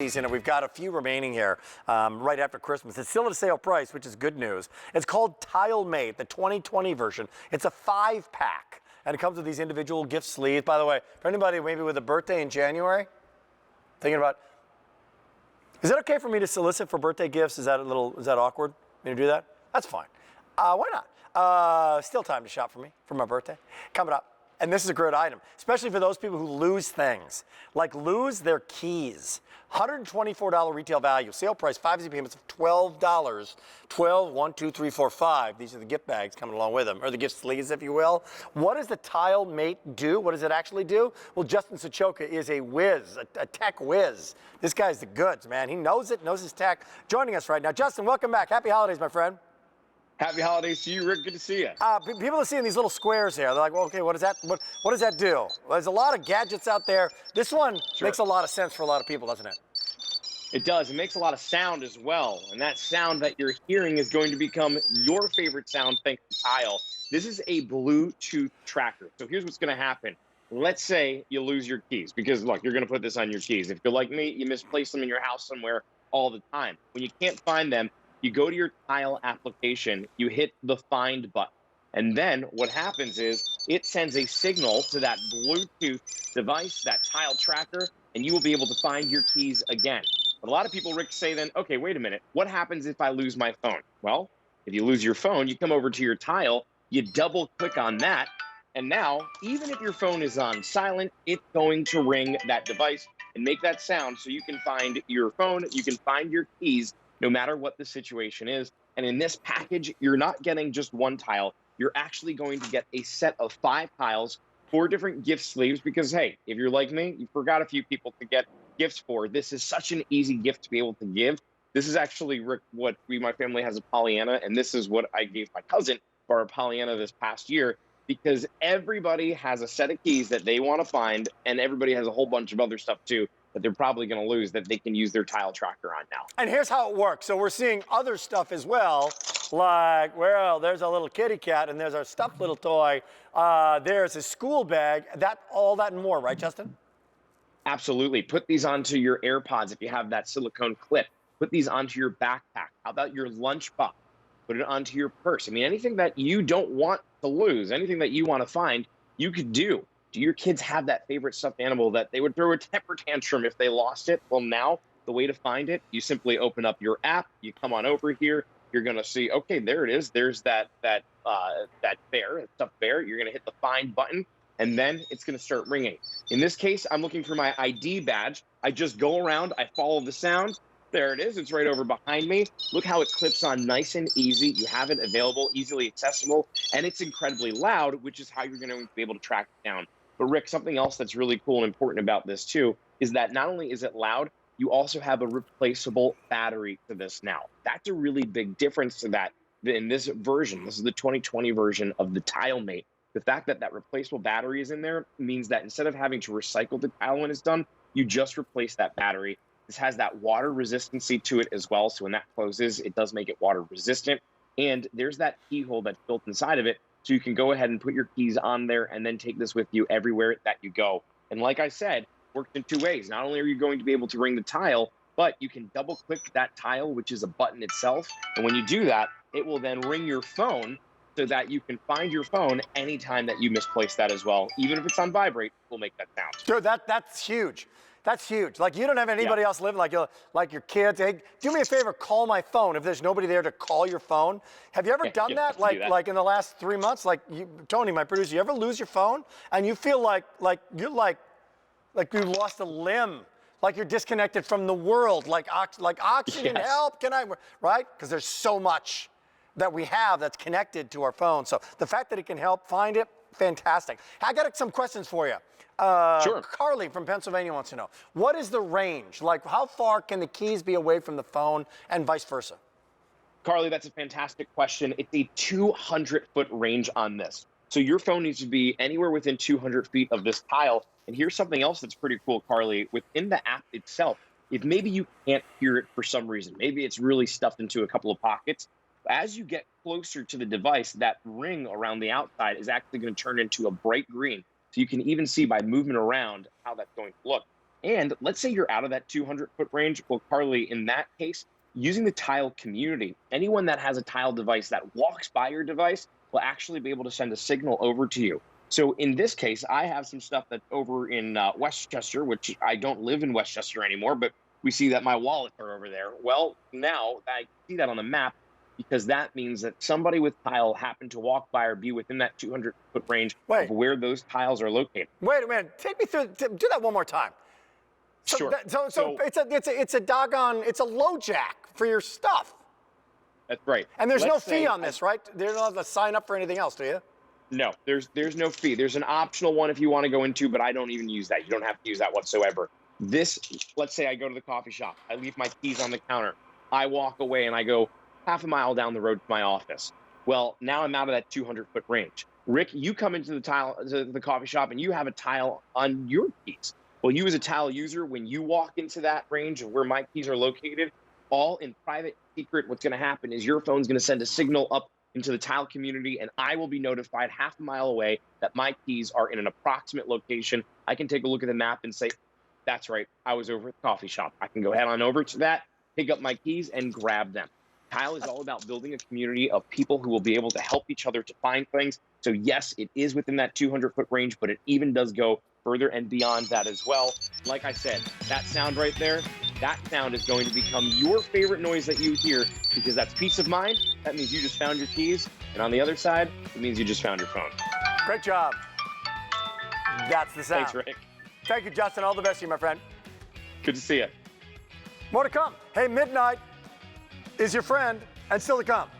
season, and we've got a few remaining here right after Christmas. It's still at a sale price, which is good news. It's called TileMate, the 2020 version. It's a 5-pack, and it comes with these individual gift sleeves. By the way, for anybody maybe with a birthday in January, thinking about, is it okay for me to solicit for birthday gifts? Is that awkward? Me to do that? That's fine. Why not? Still time to shop for me for my birthday. Coming up. And this is a great item, especially for those people who lose things, like lose their keys. $124 retail value, sale price, 5 easy payments of $12. 12, 1, 2, 3, 4, 5. These are the gift bags coming along with them, or the gift sleeves, if you will. What does the TileMate do? What does it actually do? Well, Justin Sochoka is a whiz, a tech whiz. This guy's the goods, man. He knows it, knows his tech. Joining us right now. Justin, welcome back. Happy holidays, my friend. Happy holidays to you, Rick. Good to see you. People are seeing these little squares here. They're like, well, okay, what does that do? Well, there's a lot of gadgets out there. This one makes a lot of sense for a lot of people, doesn't it? It does. It makes a lot of sound as well. And that sound that you're hearing is going to become your favorite sound thanks to Tile. This is a Bluetooth tracker. So here's what's going to happen. Let's say you lose your keys because, look, you're going to put this on your keys. If you're like me, you misplace them in your house somewhere all the time. When you can't find them, you go to your Tile application, you hit the Find button, and then what happens is it sends a signal to that Bluetooth device, that Tile tracker, and you will be able to find your keys again. But a lot of people, Rick, say then, okay, wait a minute, what happens if I lose my phone? Well, if you lose your phone, you come over to your Tile, you double click on that, and now, even if your phone is on silent, it's going to ring that device and make that sound so you can find your phone, you can find your keys, no matter what the situation is. And in this package, you're not getting just one tile. You're actually going to get a set of 5 tiles, 4 different gift sleeves, because, hey, if you're like me, you forgot a few people to get gifts for. This is such an easy gift to be able to give. This is actually, Rick, what my family has a Pollyanna, and this is what I gave my cousin for a Pollyanna this past year, because everybody has a set of keys that they want to find, and everybody has a whole bunch of other stuff, too, that they're probably going to lose that they can use their Tile tracker on now. And here's how it works. So we're seeing other stuff as well, like, well, there's a little kitty cat and there's our stuffed little toy. There's a school bag, all that and more, right, Justin? Absolutely. Put these onto your AirPods if you have that silicone clip. Put these onto your backpack. How about your lunchbox? Put it onto your purse. I mean, anything that you don't want to lose, anything that you want to find, you could do. Do your kids have that favorite stuffed animal that they would throw a temper tantrum if they lost it? Well, now the way to find it, you simply open up your app, you come on over here, you're going to see, okay, there it is. There's that bear, stuffed bear. You're going to hit the Find button, and then it's going to start ringing. In this case, I'm looking for my ID badge. I just go around, I follow the sound. There it is. It's right over behind me. Look how it clips on nice and easy. You have it available, easily accessible, and it's incredibly loud, which is how you're going to be able to track it down. But Rick, something else that's really cool and important about this too is that not only is it loud, you also have a replaceable battery to this now. That's a really big difference to that in this version. This is the 2020 version of the TileMate. The fact that that replaceable battery is in there means that instead of having to recycle the tile when it's done, you just replace that battery. This has that water resistancy to it as well. So when that closes, it does make it water resistant. And there's that keyhole that's built inside of it. So you can go ahead and put your keys on there and then take this with you everywhere that you go. And like I said, works in 2 ways. Not only are you going to be able to ring the tile, but you can double click that tile, which is a button itself. And when you do that, it will then ring your phone so that you can find your phone anytime that you misplace that as well. Even if it's on vibrate, it will make that sound. Dude, that's huge. That's huge. Like, you don't have anybody else living like your kids. Hey, do me a favor, call my phone if there's nobody there to call your phone. Have you ever done that? Like in the last 3 months? Like, Tony, my producer, you ever lose your phone and you feel like you lost a limb, like you're disconnected from the world, like oxygen, help, can I, right? Because there's so much that we have that's connected to our phone. So the fact that it can help find it, fantastic. I got some questions for you. Sure. Carly from Pennsylvania wants to know, what is the range? Like, how far can the keys be away from the phone and vice versa? Carly, that's a fantastic question. It's a 200-foot range on this. So your phone needs to be anywhere within 200 feet of this tile. And here's something else that's pretty cool, Carly. Within the app itself, if maybe you can't hear it for some reason, maybe it's really stuffed into a couple of pockets, as you get closer to the device, that ring around the outside is actually going to turn into a bright green. So you can even see by moving around how that's going to look. And let's say you're out of that 200-foot range. Well, Carly, in that case, using the Tile community, anyone that has a Tile device that walks by your device will actually be able to send a signal over to you. So in this case, I have some stuff that's over in Westchester, which I don't live in Westchester anymore, but we see that my wallets are over there. Well, now I see that on the map because that means that somebody with Tile happened to walk by or be within that 200-foot range of where those tiles are located. Wait a minute. Take me through. Do that one more time. So Sure. So it's a doggone. It's a low jack for your stuff. That's right. And there's no fee on this, right? You don't have to sign up for anything else, do you? No, there's no fee. There's an optional one if you want to go into, but I don't even use that. You don't have to use that whatsoever. This, let's say I go to the coffee shop. I leave my keys on the counter. I walk away and I go half a mile down the road to my office. Well, now I'm out of that 200-foot range. Rick, you come into the coffee shop and you have a Tile on your keys. Well, you as a Tile user, when you walk into that range of where my keys are located, all in private secret, what's going to happen is your phone's going to send a signal up into the Tile community, and I will be notified half a mile away that my keys are in an approximate location. I can take a look at the map and say, that's right, I was over at the coffee shop. I can go head on over to that, pick up my keys, and grab them. Tile is all about building a community of people who will be able to help each other to find things. So yes, it is within that 200-foot range, but it even does go further and beyond that as well. Like I said, that sound right there, that sound is going to become your favorite noise that you hear because that's peace of mind. That means you just found your keys. And on the other side, it means you just found your phone. Great job. That's the sound. Thanks, Rick. Thank you, Justin. All the best to you, my friend. Good to see you. More to come. Hey, midnight is your friend, and still to come.